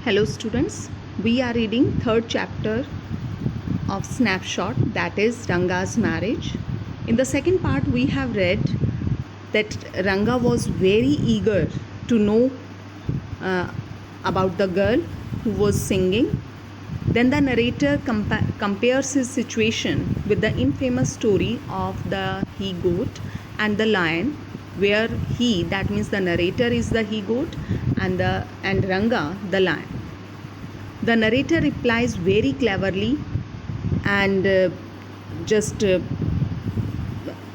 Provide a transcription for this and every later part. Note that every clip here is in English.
Hello students, we are reading third chapter of Snapshot, that is Ranga's marriage. In the second part we have read that Ranga was very eager to know uh, about the girl who was singing. Then the narrator compares his situation with the infamous story of the he-goat and the lion, where he, that means the narrator, is the he-goat and Ranga the lion. The narrator replies very cleverly and just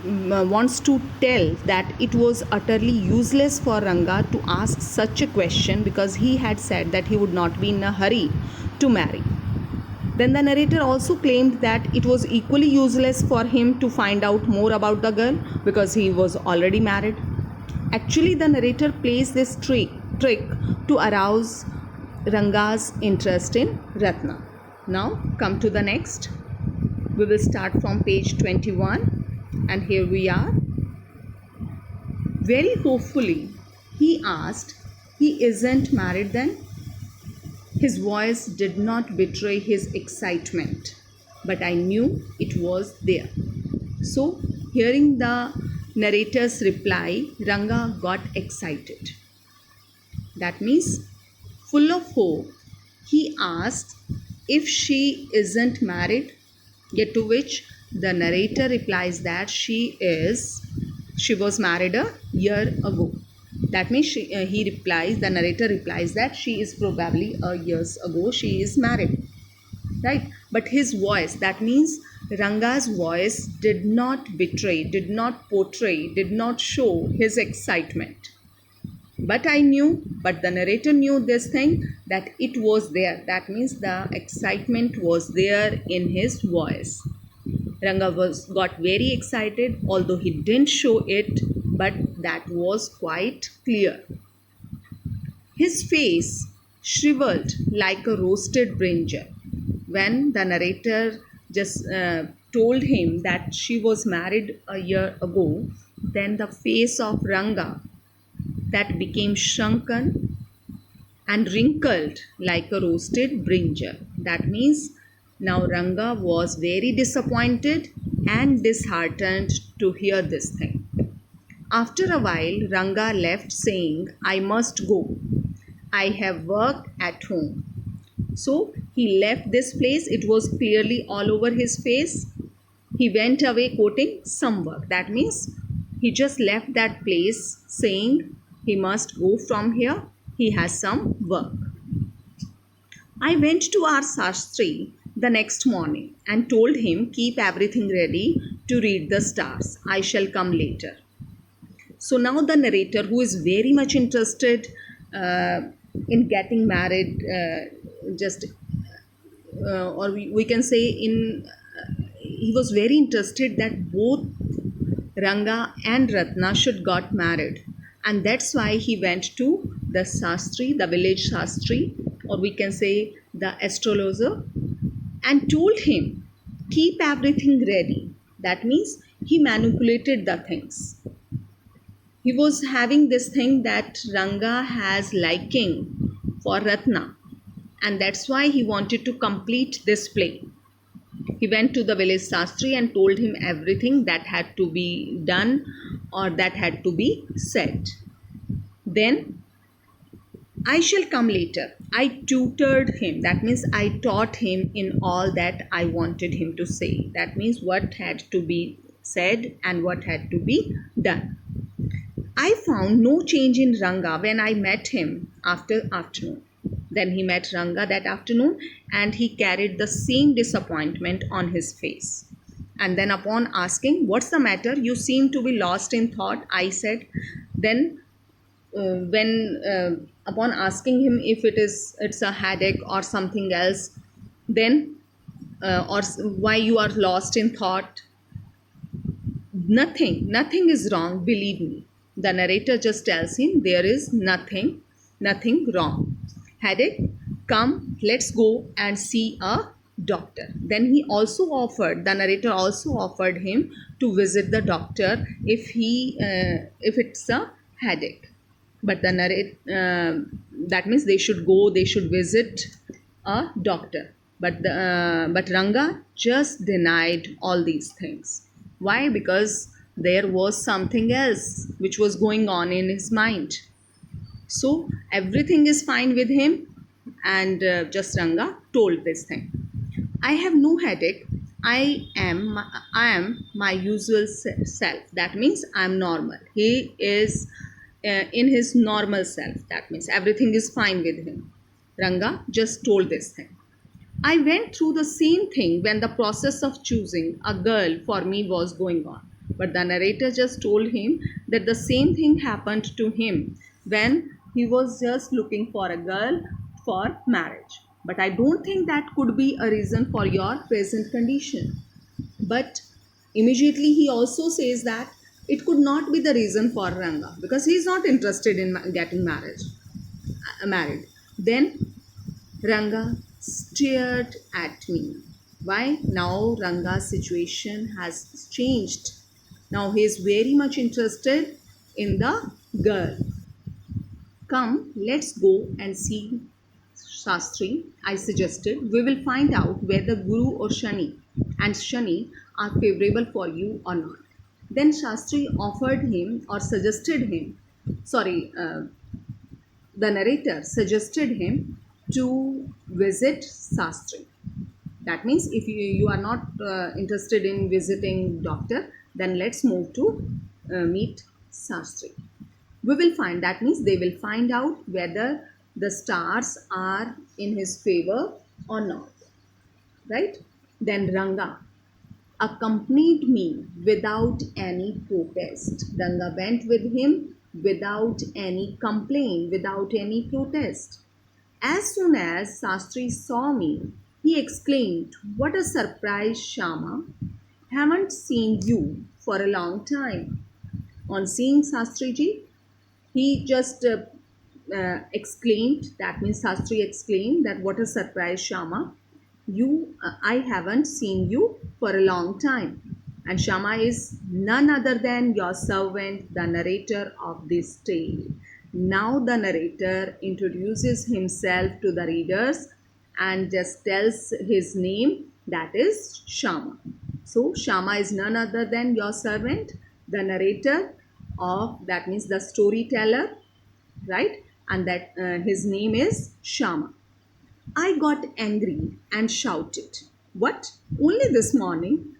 wants to tell that it was utterly useless for Ranga to ask such a question because he had said that he would not be in a hurry to marry. Then the narrator also claimed that it was equally useless for him to find out more about the girl because he was already married. Actually, the narrator plays this trick to arouse Ranga's interest in Ratna. Now, come to the next. We will start from page 21, and here we are. Very hopefully, he asked, "He isn't married then?" His voice did not betray his excitement, but I knew it was there. So, hearing the narrator's reply, Ranga got excited. That means, full of hope, he asked if she isn't married, yet to which the narrator replies that she was married a year ago. That means the narrator replies that she is probably a years ago she is married, right? But his voice, that means Ranga's voice, did not betray, did not portray, did not show his excitement. But the narrator knew this thing, that it was there. That means the excitement was there in his voice. Ranga got very excited, although he didn't show it, but that was quite clear. His face shriveled like a roasted brinjal. When the narrator just told him that she was married a year ago, then the face of Ranga, that became shrunken and wrinkled like a roasted brinjal. That means now Ranga was very disappointed and disheartened to hear this thing. After a while, Ranga left saying, "I must go. I have work at home." So he left this place. It was clearly all over his face. He went away quoting some work. That means he just left that place saying he must go from here. He has some work. I went to our Shastri the next morning and told him, "Keep everything ready to read the stars. I shall come later." So now the narrator, who is very much interested in getting married, or we can say he was very interested that both Ranga and Ratna should got married, and that's why he went to the Shastri, the village Shastri, or we can say the astrologer, and told him, "Keep everything ready." That means he manipulated the things. He was having this thing that Ranga has liking for Ratna, and that's why he wanted to complete this play. He went to the village Shastri and told him everything that had to be done or that had to be said. Then, "I shall come later." I tutored him. That means I taught him in all that I wanted him to say. That means what had to be said and what had to be done. I found no change in Ranga when I met him after afternoon. Then he met Ranga that afternoon and he carried the same disappointment on his face. And then upon asking, "What's the matter? You seem to be lost in thought," I said. Then upon asking him if it's a headache or something else, then or why you are lost in thought, nothing is wrong, believe me. The narrator just tells him there is nothing wrong. Headache? Come, let's go and see a doctor. Then the narrator also offered him to visit the doctor if it's a headache. But that means they should go, they should visit a doctor. But Ranga just denied all these things. Why? Because there was something else which was going on in his mind. So everything is fine with him, and just Ranga told this thing. I have no headache. I am my usual self. That means I'm normal. He is in his normal self. That means everything is fine with him. Ranga just told this thing. I went through the same thing when the process of choosing a girl for me was going on. But the narrator just told him that the same thing happened to him when he was just looking for a girl for marriage. But I don't think that could be a reason for your present condition. But immediately he also says that it could not be the reason for Ranga because he is not interested in getting married. Then Ranga stared at me. Why? Now Ranga's situation has changed. Now he is very much interested in the girl. Come, let's go and see Shastri, I suggested. We will find out whether Guru or Shani are favorable for you or not. Then Shastri offered him or suggested him, sorry, the narrator suggested him to visit Shastri. That means if you are not interested in visiting doctor, then let's move to meet Shastri. We will find, that means they will find out whether the stars are in his favor or not. Right? Then Ranga accompanied me without any protest. Ranga went with him without any complaint, without any protest. As soon as Sastri saw me, he exclaimed, "What a surprise, Shama! Haven't seen you for a long time." On seeing Sastriji, he just exclaimed, that means Sastri exclaimed that, "What a surprise, Shama! I haven't seen you for a long time." And Shama is none other than your servant, the narrator of this tale. Now the narrator introduces himself to the readers and just tells his name, that is Shama. So Shama is none other than your servant, the narrator of, that means the storyteller, right? And that his name is Shama. I got angry and shouted, "What? Only this morning?"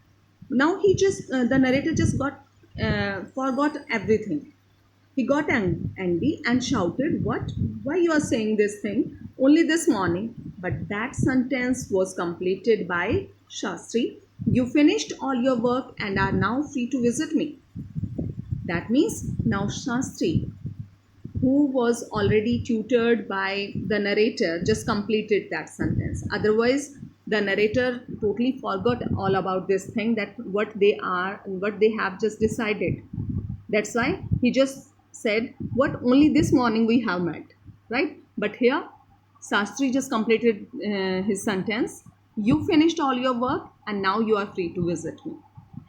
Now the narrator just forgot everything. He got angry and shouted, "What? Why you are saying this thing? Only this morning?" But that sentence was completed by Shastri. "You finished all your work and are now free to visit me." That means now Shastri, who was already tutored by the narrator, just completed that sentence. Otherwise, the narrator totally forgot all about this thing, that what they are and what they have just decided. That's why he just said, "What? Only this morning we have met," right? But here, Sastri just completed his sentence. "You finished all your work and now you are free to visit me."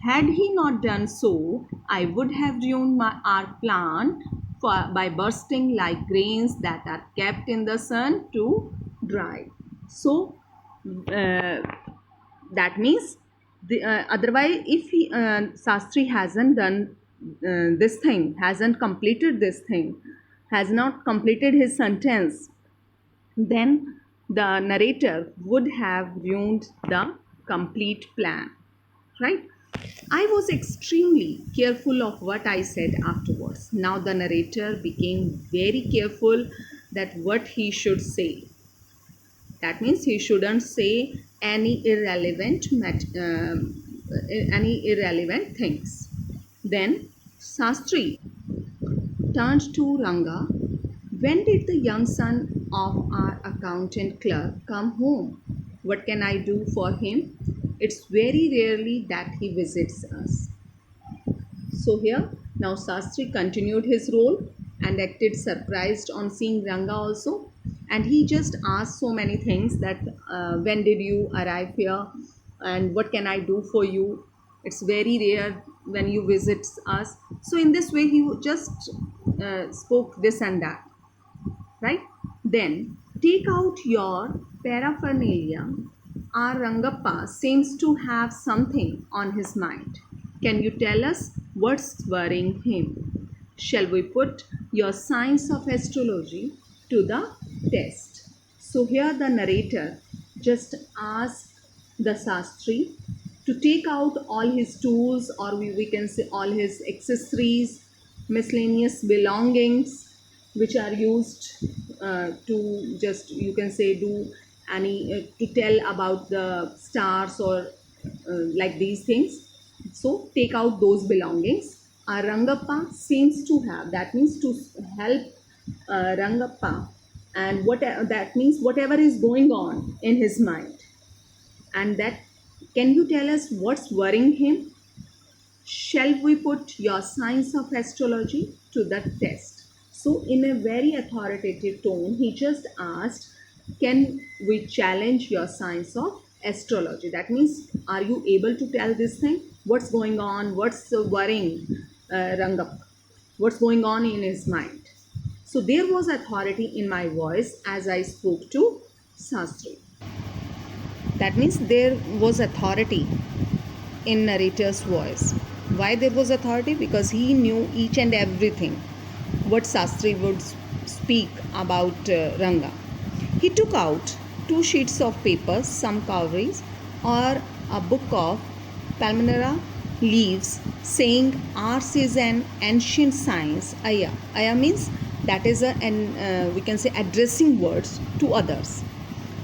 Had he not done so, I would have ruined our plan by bursting like grains that are kept in the sun to dry. So, uh, that means otherwise, if Sastri hasn't done this thing, hasn't completed this thing, has not completed his sentence, then the narrator would have ruined the complete plan, right? I was extremely careful of what I said afterwards. Now the narrator became very careful that what he should say. That means he shouldn't say any irrelevant things. Then Sastri turned to Ranga. "When did the young son of our accountant clerk come home? What can I do for him? It's very rarely that he visits us." So here, now Sastri continued his role and acted surprised on seeing Ranga also. And he just asked so many things that when did you arrive here and what can I do for you? It's very rare when you visit us. So in this way, he just spoke this and that, right? Then take out your paraphernalia. Our Rangappa seems to have something on his mind. Can you tell us what's worrying him? Shall we put your science of astrology to the test? So here the narrator just asked the Sastri to take out all his tools, or we can say all his accessories, miscellaneous belongings which are used to just, you can say, do any to tell about the stars or like these things. So take out those belongings. Our Rangappa seems to have, that means to help Rangappa, and what that means whatever is going on in his mind, and that, can you tell us what's worrying him? Shall we put your science of astrology to the test? So, in a very authoritative tone, he just asked, can we challenge your science of astrology? That means, are you able to tell this thing? What's going on? What's worrying Rangappa? What's going on in his mind? So, there was authority in my voice as I spoke to Sastri. That means there was authority in narrator's voice. Why there was authority? Because he knew each and everything what Sastri would speak about Ranga. He took out 2 sheets of paper, some cowries, or a book of Palmyra leaves, saying ours is an ancient science. Aya. Aya means that is we can say addressing words to others.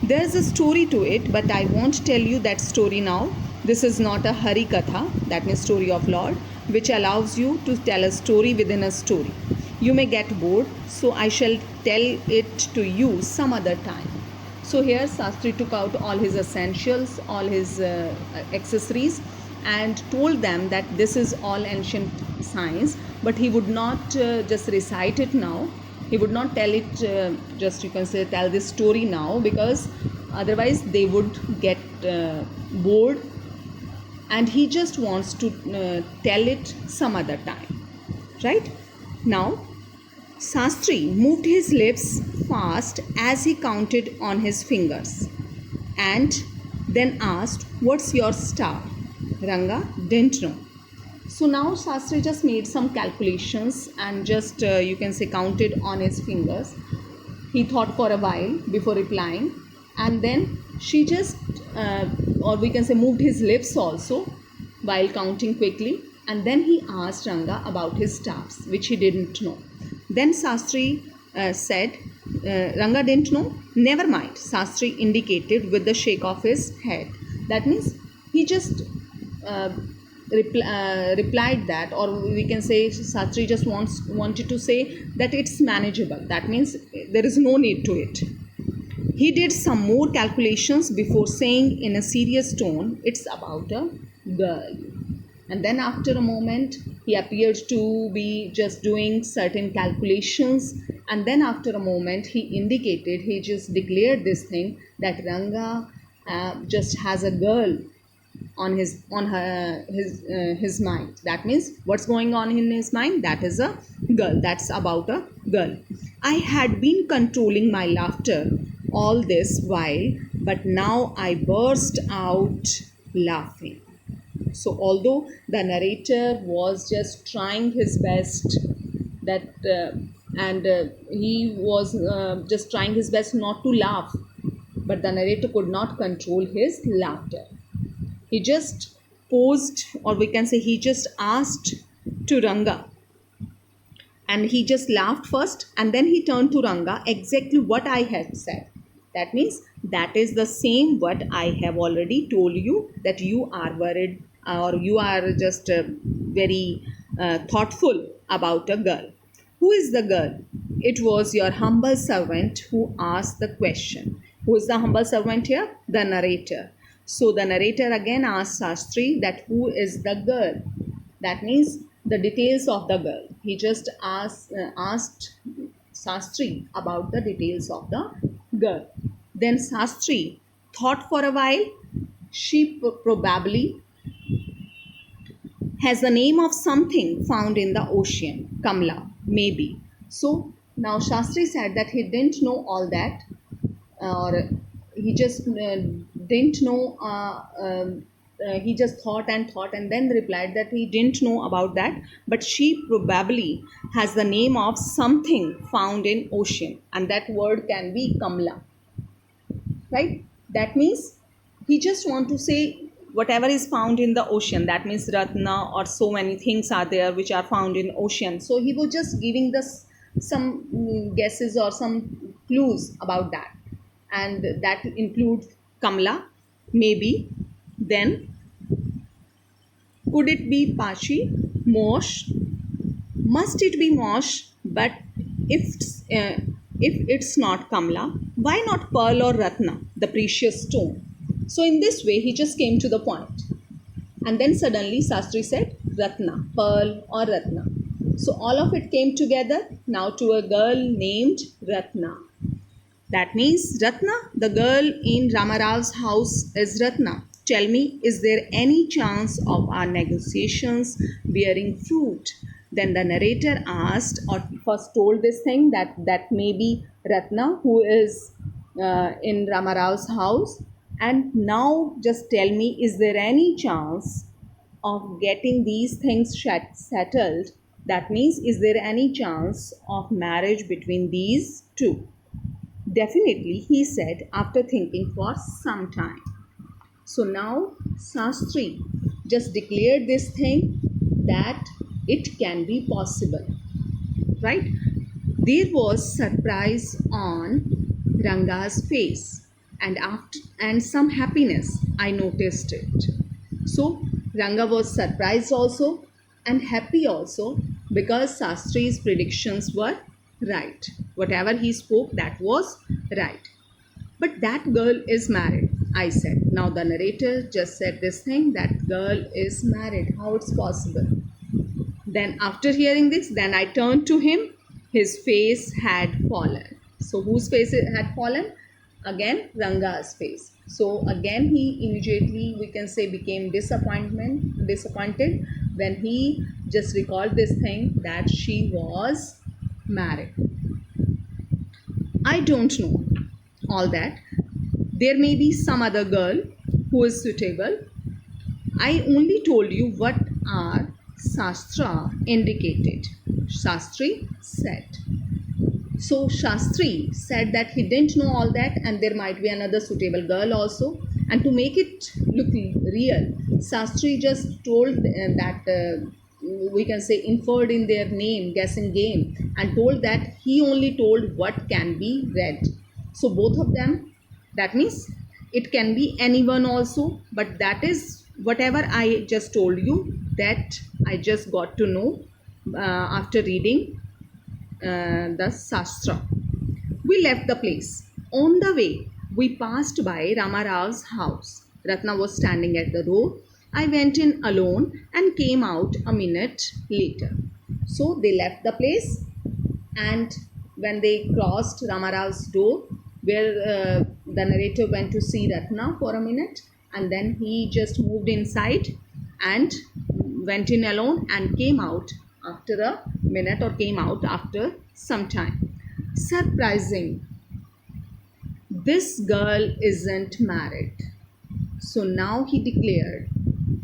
There's a story to it, but I won't tell you that story now. This is not a Hari Katha, that means story of Lord, which allows you to tell a story within a story. You may get bored, so I shall tell it to you some other time. So here Sastri took out all his essentials, all his accessories, and told them that this is all ancient science, but he would not just recite it now. He would not tell it just, you can say, tell this story now, because otherwise they would get bored, and he just wants to tell it some other time, right? Now Sastri moved his lips fast as he counted on his fingers, and then asked, what's your star? Ranga didn't know. So now Sastri just made some calculations and just, you can say, counted on his fingers. He thought for a while before replying, and then she just, or we can say, moved his lips also while counting quickly, and then he asked Ranga about his stars, which he didn't know. Then Sastri said, Ranga didn't know? Never mind, Sastri indicated with the shake of his head. That means he just replied that, or we can say Sastri just wanted to say that it's manageable. That means there is no need to it. He did some more calculations before saying in a serious tone, it's about a girl. And then after a moment, he appeared to be just doing certain calculations. And then after a moment, he just declared this thing, that Ranga just has a girl on his mind. That means what's going on in his mind? That is a girl. That's about a girl. I had been controlling my laughter all this while, but now I burst out laughing. So although the narrator was just trying his best, that and he was just trying his best not to laugh, but the narrator could not control his laughter. He just posed, or we can say he just asked to Ranga, and he just laughed first, and then he turned to Ranga exactly what I had said. That means that is the same what I have already told you, that you are worried, or you are just very thoughtful about a girl. Who is the girl? It was your humble servant who asked the question. Who is the humble servant here? The narrator. So the narrator again asked Sastri that who is the girl? That means the details of the girl. He just asked Sastri about the details of the girl. Then Sastri thought for a while. She probably has the name of something found in the ocean. Kamla, maybe. So Now Shastri said that he didn't know all that, or he just didn't know. He just thought and then replied that he didn't know about that, but she probably has the name of something found in ocean, and that word can be Kamla, right? That means he just want to say whatever is found in the ocean. That means Ratna or so many things are there which are found in ocean. So he was just giving this some guesses or some clues about that, and that include Kamla, maybe. Then could it be Pashi, Mosh? Must it be Mosh? But if it's not Kamla, why not Pearl or Ratna, the precious stone? So in this way, he just came to the point. And then suddenly Sastri said Ratna, Pearl or Ratna. So all of it came together now to a girl named Ratna. That means Ratna, the girl in Ramarao's house is Ratna. Tell me, is there any chance of our negotiations bearing fruit? Then the narrator asked, or first told this thing that maybe Ratna, who is in Ramarao's house, and now just tell me, is there any chance of getting these things settled? That means, is there any chance of marriage between these two? Definitely, he said after thinking for some time. So now Sastri just declared this thing that it can be possible, right? There was surprise on Ranga's face, and some happiness. I noticed it. So Ranga was surprised also and happy also because Sastri's predictions were right. Whatever he spoke, that was right. But that girl is married, I said. Now the narrator just said this thing, that girl is married. How it's possible? Then after hearing this, then I turned to him. His face had fallen. So whose face had fallen? Again, Ranga's face. So again, he immediately, we can say, became disappointed when he just recalled this thing that she was married. I don't know all that. There may be some other girl who is suitable. I only told you what our Shastra indicated. Shastri said. So Shastri said that he didn't know all that and there might be another suitable girl also. And to make it look real, Shastri just told that we can say inferred in their name, guessing game, and told that he only told what can be read. So both of them, that means it can be anyone also, but that is whatever I just told you, that I just got to know after reading the Shastra. We left the place. On the way, we passed by Ramarao's house. Ratna was standing at the door. I went in alone and came out a minute later. So they left the place, and when they crossed Ramarao's door, where the narrator went to see Ratna for a minute, and then he just moved inside and went in alone and came out after a minute, or came out after some time. Surprising, this girl isn't married. So now he declared,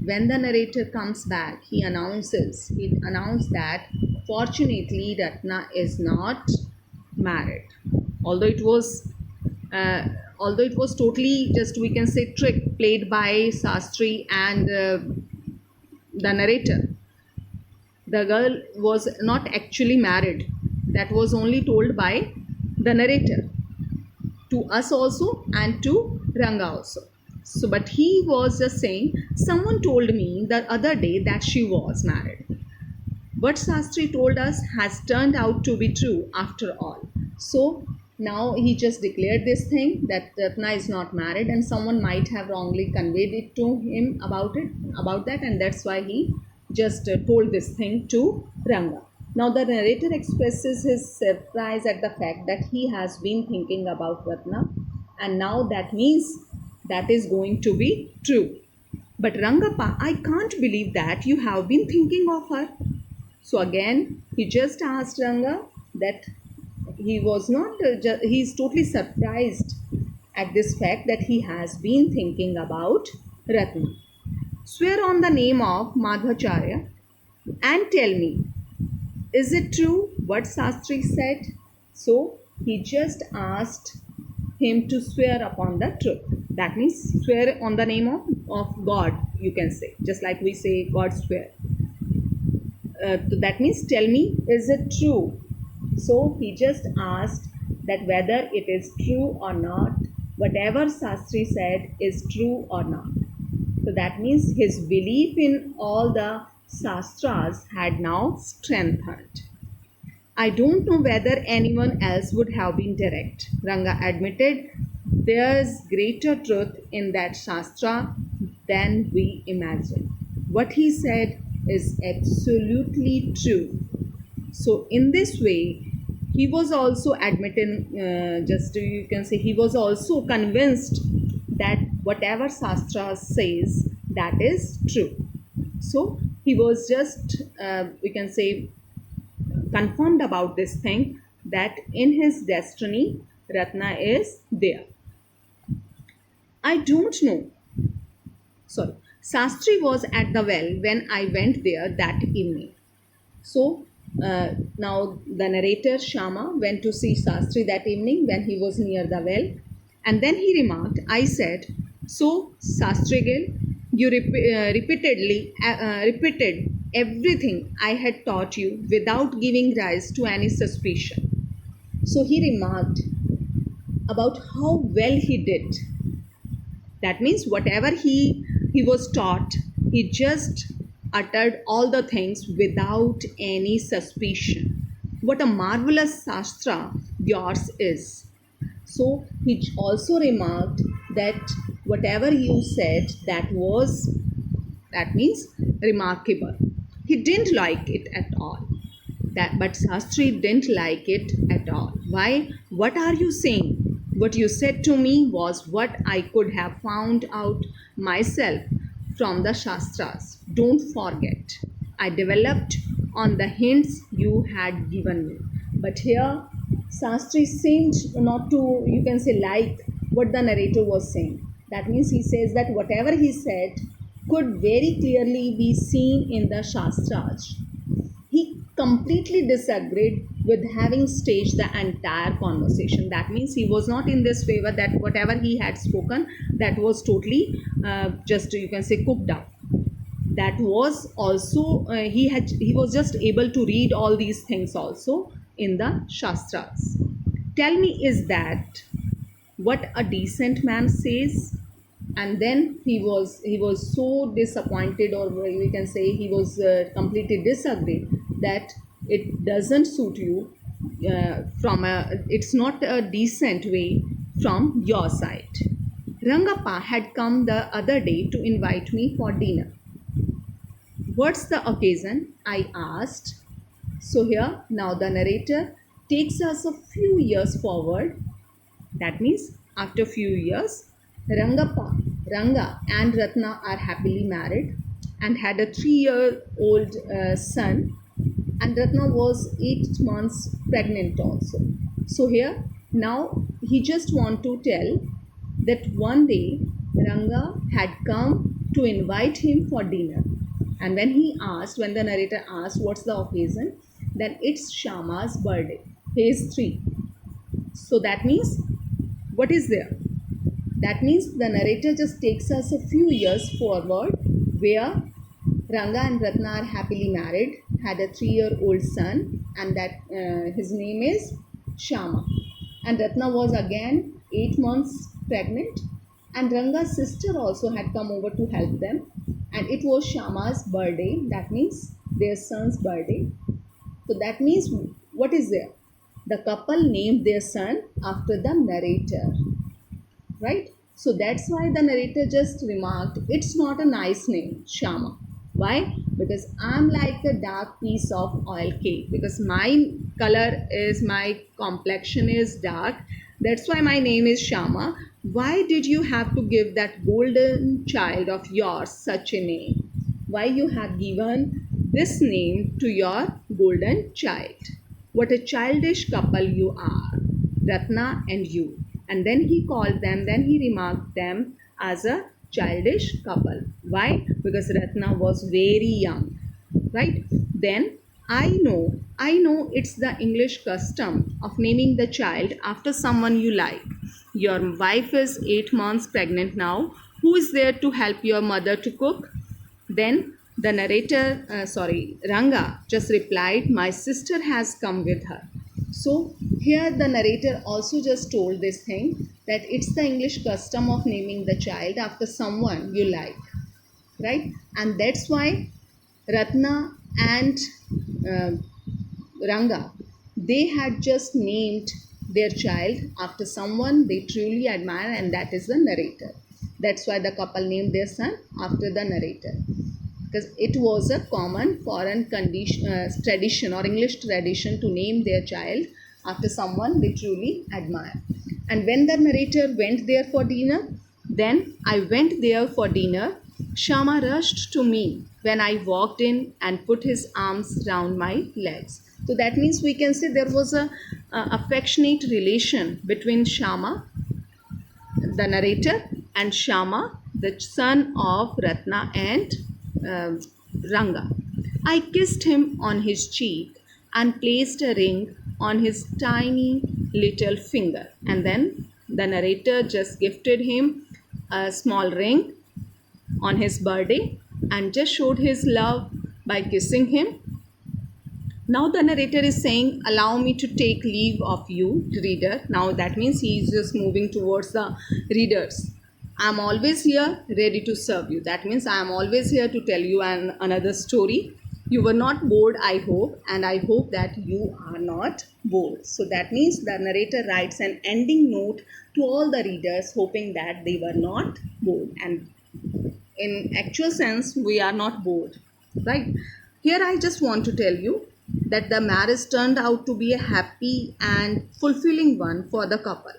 when the narrator comes back, he announced that fortunately Ratna is not married. Although it was totally just, we can say, trick played by Sastri and the narrator. The girl was not actually married. That was only told by the narrator to us also and to Ranga also. So, but he was just saying, someone told me the other day that she was married. What Sastri told us has turned out to be true after all. So now he just declared this thing that Ratna is not married, and someone might have wrongly conveyed it to him about that, and that's why he just told this thing to Ranga. Now the narrator expresses his surprise at the fact that he has been thinking about Ratna, and now that means that is going to be true. But Rangappa, I can't believe that you have been thinking of her. So again, he just asked Ranga that he was not he's totally surprised at this fact that he has been thinking about Ratna. Swear on the name of Madhvacharya and tell me, is it true what Sastri said? So he just asked him to swear upon the truth. That means swear on the name of God, you can say, just like we say God swear. So that means tell me, is it true? So he just asked that whether it is true or not, whatever Sastri said is true or not. So that means his belief in all the Sastras had now strengthened. I don't know whether anyone else would have been direct. Ranga admitted there's greater truth in that Shastra than we imagine. What he said is absolutely true. So, in this way, he was also admitting, you can say, he was also convinced that whatever Shastra says, that is true. So, he was just, we can say, confirmed about this thing that in his destiny Ratna is there. I don't know. Sorry. Sastri was at the well when I went there that evening. So now the narrator Shama went to see Sastri that evening when he was near the well, and then he remarked, I said, so Sastrigil, you repeated everything I had taught you without giving rise to any suspicion. So he remarked about how well he did. That means whatever he was taught, he just uttered all the things without any suspicion. What a marvelous Shastra yours is. So he also remarked that whatever you said, that means remarkable. He didn't like it at all. But Sastri didn't like it at all. Why? What are you saying? What you said to me was what I could have found out myself from the Shastras. Don't forget, I developed on the hints you had given me. But here, Sastri seemed not to, you can say, like what the narrator was saying. That means he says that whatever he said could very clearly be seen in the Shastras. He completely disagreed with having staged the entire conversation. That means he was not in this favor that whatever he had spoken, that was totally just, you can say, cooked up. That was also he was just able to read all these things also in the Shastras. Tell me, is that what a decent man says? And then he was so disappointed, or we can say he was completely disagreed that it doesn't suit you it's not a decent way from your side. Rangappa had come the other day to invite me for dinner. What's the occasion? I asked. So here now the narrator takes us a few years forward. That means after few years, Ranga and Ratna are happily married and had a 3-year-old son, and Ratna was 8 months pregnant also. So here now he just want to tell that one day Ranga had come to invite him for dinner, and when the narrator asked what's the occasion, then it's Shama's birthday. He is 3. So that means what is there? That means the narrator just takes us a few years forward where Ranga and Ratna are happily married, had a 3-year-old son, and that his name is Shama. And Ratna was again 8 months pregnant, and Ranga's sister also had come over to help them, and it was Shama's birthday. That means their son's birthday. So that means what is there? The couple named their son after the narrator, right? So that's why the narrator just remarked, it's not a nice name, Shama. Why? Because I'm like a dark piece of oil cake, because my complexion is dark. That's why my name is Shama. Why did you have to give that golden child of yours such a name? Why you have given this name to your golden child? what a childish couple you are, Ratna and you. And then he called them, then he remarked them as a childish couple. Why? Because Ratna was very young, right? Then I know it's the English custom of naming the child after someone you like. Your wife is 8 months pregnant now. Who is there to help your mother to cook? Then the narrator, Ranga, just replied, my sister has come with her. So here the narrator also just told this thing that it's the English custom of naming the child after someone you like, right? And that's why Ratna and uh, Ranga, they had just named their child after someone they truly admire, and that is the narrator. That's why the couple named their son after the narrator, because it was a common foreign tradition or English tradition to name their child after someone they truly admire. And when the narrator went there for dinner, then I went there for dinner. Shama rushed to me when I walked in and put his arms round my legs. So that means we can say there was a affectionate relation between Shama, the narrator, and Shama, the son of Ratna and uh, Ranga. I kissed him on his cheek and placed a ring on his tiny little finger. And then the narrator just gifted him a small ring on his birthday and just showed his love by kissing him. Now the narrator is saying, allow me to take leave of you, reader. Now that means he is just moving towards the readers. I am always here ready to serve you. That means I am always here to tell you another story. You were not bored, I hope, and I hope that you are not bored. So that means the narrator writes an ending note to all the readers, hoping that they were not bored. And in actual sense, we are not bored, right? Here I just want to tell you that the marriage turned out to be a happy and fulfilling one for the couple,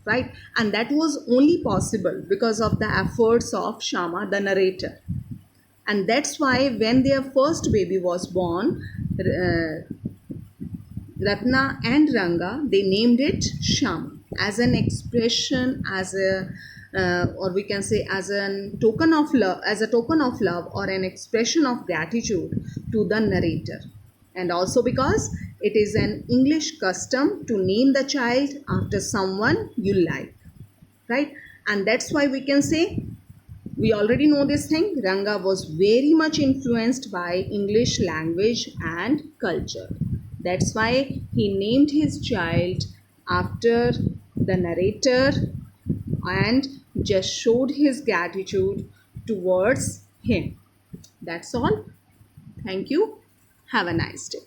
right? And that was only possible because of the efforts of Shama, the narrator. And that's why when their first baby was born, Ratna and Ranga, they named it Shama as an expression, as a or we can say as a token of love, or an expression of gratitude to the narrator. And also because it is an English custom to name the child after someone you like, right? And that's why we can say, we already know this thing, Ranga was very much influenced by English language and culture. That's why he named his child after the narrator and just showed his gratitude towards him. That's all. Thank you. Have a nice day.